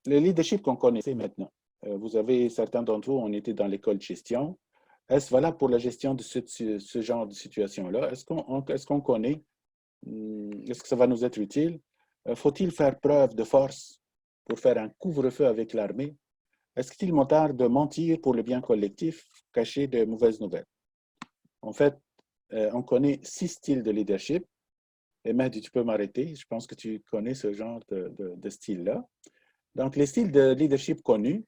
le leadership qu'on connaissait maintenant, vous avez, certains d'entre vous, on était dans l'école de gestion. Est-ce valable pour la gestion de ce genre de situation-là? Est-ce qu'on connaît? Est-ce que ça va nous être utile? Faut-il faire preuve de force pour faire un couvre-feu avec l'armée? Est-ce qu'il est tard de mentir pour le bien collectif, cacher de mauvaises nouvelles? En fait, on connaît 6 styles de leadership. Et Mehdi, tu peux m'arrêter. Je pense que tu connais ce genre de style-là. Donc, les styles de leadership connus,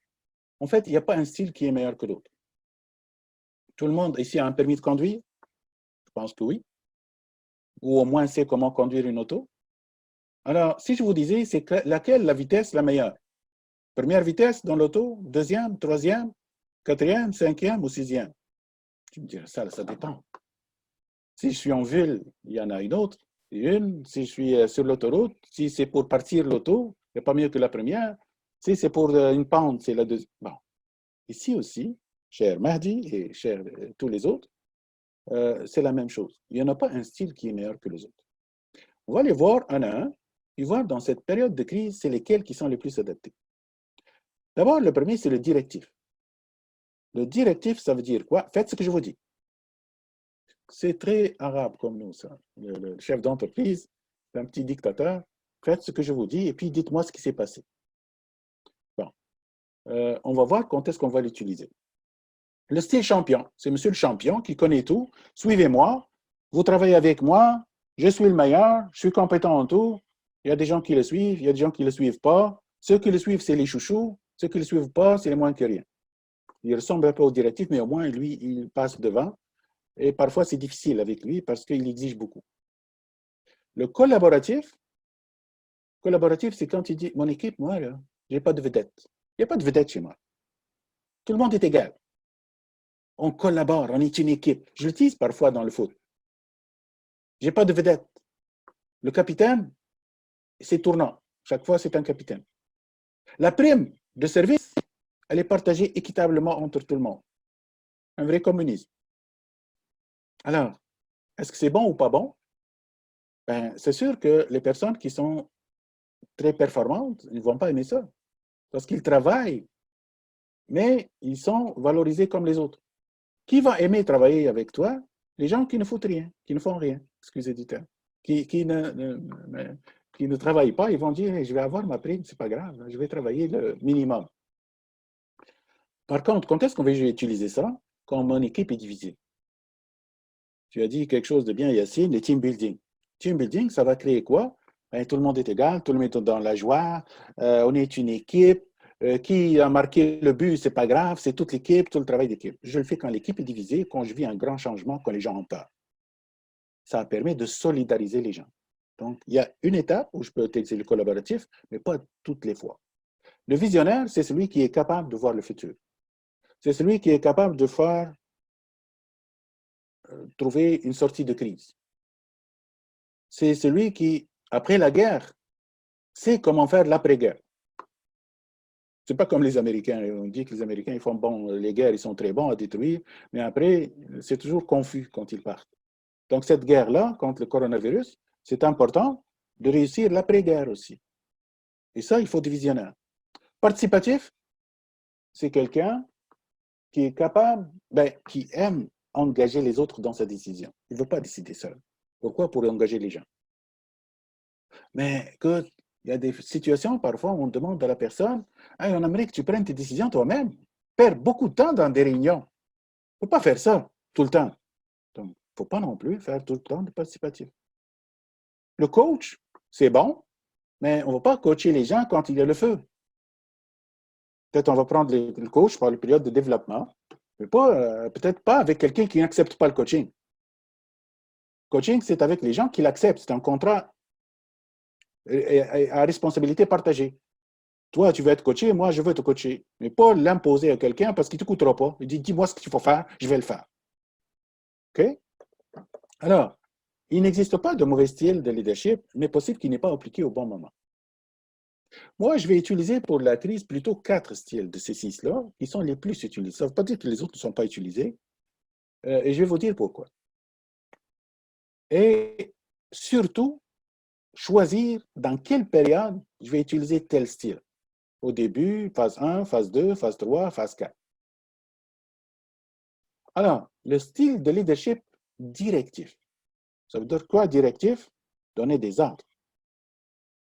en fait, il n'y a pas un style qui est meilleur que l'autre. Tout le monde ici a un permis de conduire? Je pense que oui. Ou au moins sait comment conduire une auto. Alors, si je vous disais, c'est laquelle la vitesse la meilleure? Première vitesse dans l'auto, deuxième, troisième, quatrième, cinquième ou sixième? Tu me dirais, ça dépend. Si je suis en ville, il y en a une autre. Si je suis sur l'autoroute, si c'est pour partir l'auto, il n'y a pas mieux que la première. Si c'est pour une pente, c'est la deuxième. Bon. Ici aussi, cher Mahdi et cher tous les autres, c'est la même chose. Il n'y en a pas un style qui est meilleur que les autres. On va les voir un à un et voir dans cette période de crise, c'est lesquels qui sont les plus adaptés. D'abord, le premier, c'est le directif. Le directif, ça veut dire quoi? Faites ce que je vous dis. C'est très arabe comme nous, ça. Le chef d'entreprise, c'est un petit dictateur. Faites ce que je vous dis et puis dites-moi ce qui s'est passé. Bon. On va voir quand est-ce qu'on va l'utiliser. Le style champion, c'est monsieur le champion qui connaît tout. Suivez-moi, vous travaillez avec moi, je suis le meilleur, je suis compétent en tout. Il y a des gens qui le suivent, il y a des gens qui ne le suivent pas. Ceux qui le suivent, c'est les chouchous. Ceux qui ne le suivent pas, c'est les moins que rien. Il ressemble un peu au directif, mais au moins, lui, il passe devant. Et parfois, c'est difficile avec lui parce qu'il exige beaucoup. Le collaboratif, c'est quand il dit, mon équipe, moi, là, je n'ai pas de vedette. Il n'y a pas de vedette chez moi. Tout le monde est égal. On collabore, on est une équipe. Je l'utilise parfois dans le foot. Je n'ai pas de vedette. Le capitaine, c'est tournant. Chaque fois, c'est un capitaine. La prime de service, elle est partagée équitablement entre tout le monde. Un vrai communisme. Alors, est-ce que c'est bon ou pas bon? Ben, c'est sûr que les personnes qui sont très performantes ne vont pas aimer ça. Parce qu'ils travaillent, mais ils sont valorisés comme les autres. Qui va aimer travailler avec toi? Les gens qui ne foutent rien, qui ne font rien, excusez du terme, qui ne travaillent pas, ils vont dire je vais avoir ma prime, c'est pas grave, je vais travailler le minimum. Par contre, quand est-ce qu'on va utiliser ça? Quand mon équipe est divisée. Tu as dit quelque chose de bien, Yacine, le team building. Team building, ça va créer quoi? Ben, tout le monde est égal, tout le monde est dans la joie, on est une équipe. Qui a marqué le but, c'est pas grave, c'est toute l'équipe, tout le travail d'équipe. Je le fais quand l'équipe est divisée, quand je vis un grand changement, quand les gens ont peur. Ça permet de solidariser les gens. Donc, il y a une étape où je peux utiliser le collaboratif, mais pas toutes les fois. Le visionnaire, c'est celui qui est capable de voir le futur. C'est celui qui est capable de faire trouver une sortie de crise. C'est celui qui, après la guerre, sait comment faire l'après-guerre. C'est pas comme les Américains. On dit que les Américains, ils font bon, les guerres, ils sont très bons à détruire, mais après, c'est toujours confus quand ils partent. Donc, cette guerre-là, contre le coronavirus, c'est important de réussir l'après-guerre aussi. Et ça, il faut des visionnaires. Participatif, c'est quelqu'un qui est capable, qui aime engager les autres dans sa décision. Il ne veut pas décider seul. Pourquoi? Pour engager les gens. Mais écoute, il y a des situations, parfois, où on demande à la personne, hey, on aimerait que tu prennes tes décisions toi-même. Perds beaucoup de temps dans des réunions. Il ne faut pas faire ça tout le temps. Donc, il ne faut pas non plus faire tout le temps de participatif. Le coach, c'est bon, mais on ne va pas coacher les gens quand il y a le feu. Peut-être on va prendre le coach pour la période de développement, mais peut-être pas avec quelqu'un qui n'accepte pas le coaching. Coaching, c'est avec les gens qui l'acceptent. C'est un contrat à responsabilité partagée. Toi, tu veux être coaché, moi, je veux te coacher. Mais pas l'imposer à quelqu'un parce qu'il ne te coûtera pas. Il dit, dis-moi ce qu'il faut faire, je vais le faire. OK? Alors, il n'existe pas de mauvais style de leadership, mais possible qu'il n'est pas appliqué au bon moment. Moi, je vais utiliser pour la crise plutôt 4 styles de ces 6-là qui sont les plus utilisés. Ça ne veut pas dire que les autres ne sont pas utilisés. Et je vais vous dire pourquoi. Et surtout, choisir dans quelle période je vais utiliser tel style. Au début, phase 1, phase 2, phase 3, phase 4. Alors, le style de leadership directif. Ça veut dire quoi, directif? Donner des ordres.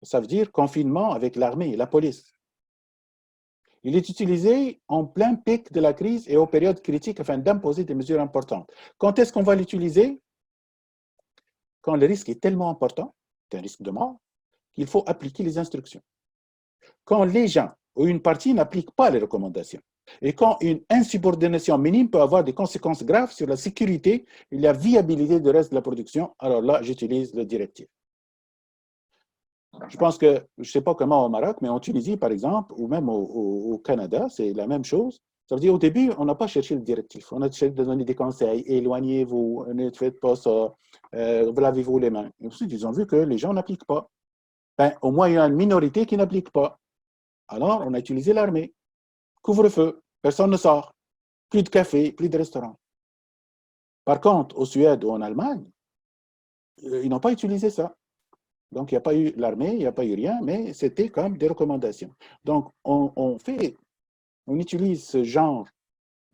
Ça veut dire confinement avec l'armée et la police. Il est utilisé en plein pic de la crise et aux périodes critiques afin d'imposer des mesures importantes. Quand est-ce qu'on va l'utiliser? Quand le risque est tellement important, c'est un risque de mort, qu'il faut appliquer les instructions. Quand les gens ou une partie n'appliquent pas les recommandations et quand une insubordination minime peut avoir des conséquences graves sur la sécurité et la viabilité du reste de la production, alors là, j'utilise le directif. Je pense que, je ne sais pas comment au Maroc, mais en Tunisie, par exemple, ou même au Canada, c'est la même chose. Ça veut dire, au début, on n'a pas cherché le directif. On a cherché de donner des conseils. Éloignez-vous, ne faites pas ça, lavez-vous les mains. Et ensuite, ils ont vu que les gens n'appliquent pas. Ben, au moins, il y a une minorité qui n'applique pas. Alors, on a utilisé l'armée. Couvre-feu, personne ne sort. Plus de café, plus de restaurants. Par contre, au Suède ou en Allemagne, ils n'ont pas utilisé ça. Donc, il n'y a pas eu l'armée, il n'y a pas eu rien, mais c'était comme des recommandations. Donc, on utilise ce genre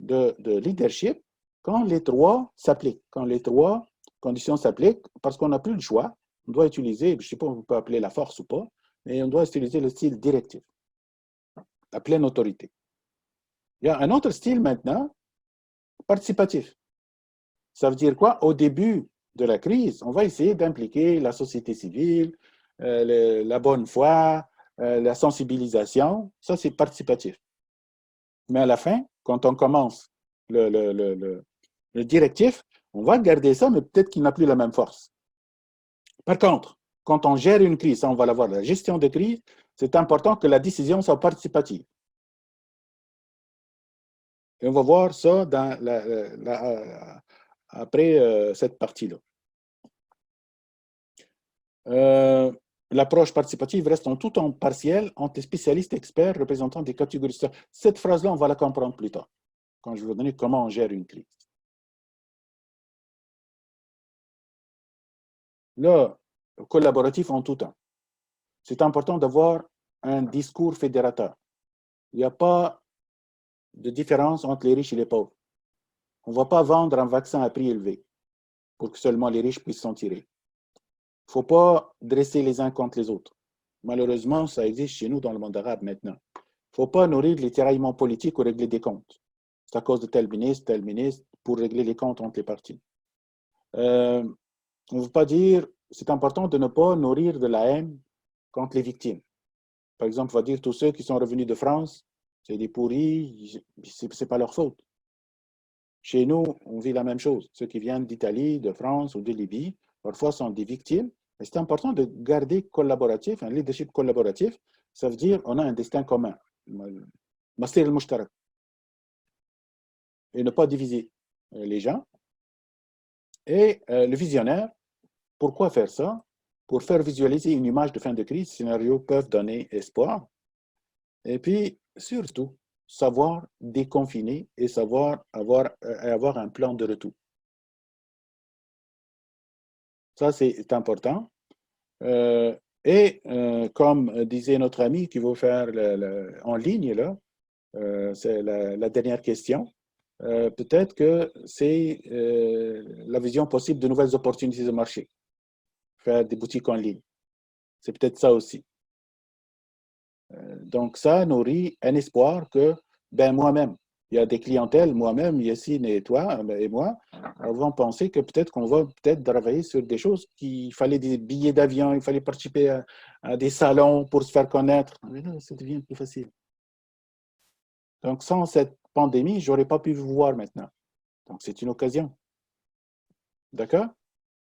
de leadership quand les trois s'appliquent, quand les trois conditions s'appliquent, parce qu'on n'a plus le choix. On doit utiliser, je ne sais pas, on peut appeler la force ou pas, mais on doit utiliser le style directif, la pleine autorité. Il y a un autre style maintenant, participatif. Ça veut dire quoi? Au début de la crise, on va essayer d'impliquer la société civile, la bonne foi, la sensibilisation. Ça, c'est participatif. Mais à la fin, quand on commence le directif, on va garder ça, mais peut-être qu'il n'a plus la même force. Par contre, quand on gère une crise, ça, on va l'avoir, la gestion de crise, c'est important que la décision soit participative. Et on va voir ça dans après cette partie-là. L'approche participative reste en tout en partiel entre spécialistes, experts, représentants des catégories. Cette phrase-là, on va la comprendre plus tard, quand je vais vous donner comment on gère une crise. Là, collaboratif en tout temps. C'est important d'avoir un discours fédérateur. Il n'y a pas de différence entre les riches et les pauvres. On ne va pas vendre un vaccin à prix élevé pour que seulement les riches puissent s'en tirer. Il ne faut pas dresser les uns contre les autres. Malheureusement, ça existe chez nous dans le monde arabe maintenant. Il ne faut pas nourrir les tiraillements politiques ou régler des comptes. C'est à cause de tel ministre, pour régler les comptes entre les partis. On ne veut pas dire, c'est important de ne pas nourrir de la haine contre les victimes. Par exemple, on va dire tous ceux qui sont revenus de France, c'est des pourris, ce n'est pas leur faute. Chez nous, on vit la même chose. Ceux qui viennent d'Italie, de France ou de Libye, parfois sont des victimes. Et c'est important de garder collaboratif, un leadership collaboratif. Ça veut dire qu'on a un destin commun. Mastir al-Mushtarak. Et ne pas diviser les gens. Et le visionnaire, pourquoi faire ça? Pour faire visualiser une image de fin de crise, ces scénarios peuvent donner espoir. Et puis, surtout, savoir déconfiner et savoir avoir un plan de retour. Ça, c'est important. Comme disait notre ami qui veut faire en ligne, là, c'est la dernière question, peut-être que c'est la vision possible de nouvelles opportunités de marché, faire des boutiques en ligne. C'est peut-être ça aussi. Donc, ça nourrit un espoir que, ben moi-même, il y a des clientèles, moi-même, Yassine et toi, et moi, avons pensé que peut-être qu'on va peut-être travailler sur des choses qu'il fallait des billets d'avion, il fallait participer à des salons pour se faire connaître. Mais là, ça devient plus facile. Donc, sans cette pandémie, je n'aurais pas pu vous voir maintenant. Donc, c'est une occasion. D'accord?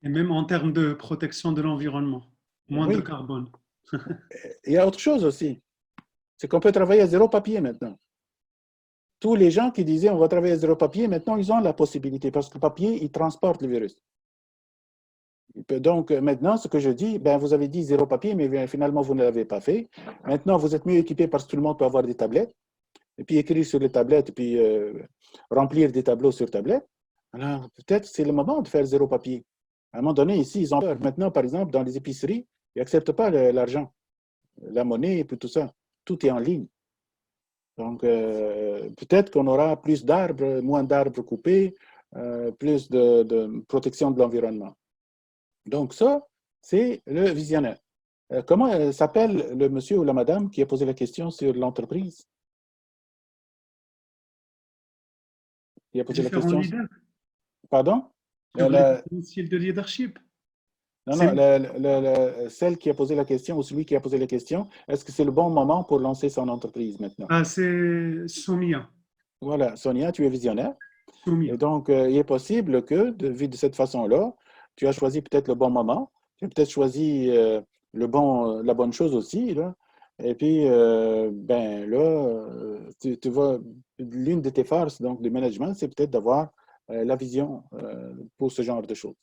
Et même en termes de protection de l'environnement, moins de Oui. carbone. Il y a autre chose aussi. C'est qu'on peut travailler à zéro papier maintenant. Tous les gens qui disaient on va travailler à zéro papier, maintenant ils ont la possibilité parce que le papier, il transporte le virus. Donc maintenant, ce que je dis, ben, vous avez dit zéro papier, mais finalement vous ne l'avez pas fait. Maintenant, vous êtes mieux équipé parce que tout le monde peut avoir des tablettes, et puis écrire sur les tablettes, et puis remplir des tableaux sur tablette. Alors peut-être c'est le moment de faire zéro papier. À un moment donné, ici, ils ont peur. Maintenant, par exemple, dans les épiceries, ils n'acceptent pas l'argent, la monnaie et puis tout ça. Tout est en ligne. Donc, peut-être qu'on aura plus d'arbres, moins d'arbres coupés, plus de protection de l'environnement. Donc, ça, c'est le visionnaire. Comment s'appelle le monsieur ou la madame qui a posé la question sur l'entreprise? Qui a posé la Différents question? leaders Pardon? sur les différents styles de leadership. Non, C'est non, celle qui a posé la question ou celui qui a posé la question, est-ce que c'est le bon moment pour lancer son entreprise maintenant? c'est Soumia. Voilà, Sonia, tu es visionnaire. Et Soumia. donc, il est possible que, vu de cette façon-là, tu as choisi peut-être le bon moment, tu as peut-être choisi la bonne chose aussi, là. Et puis, ben là, tu vas, l'une de tes forces, donc, du management, c'est peut-être d'avoir la vision pour ce genre de choses.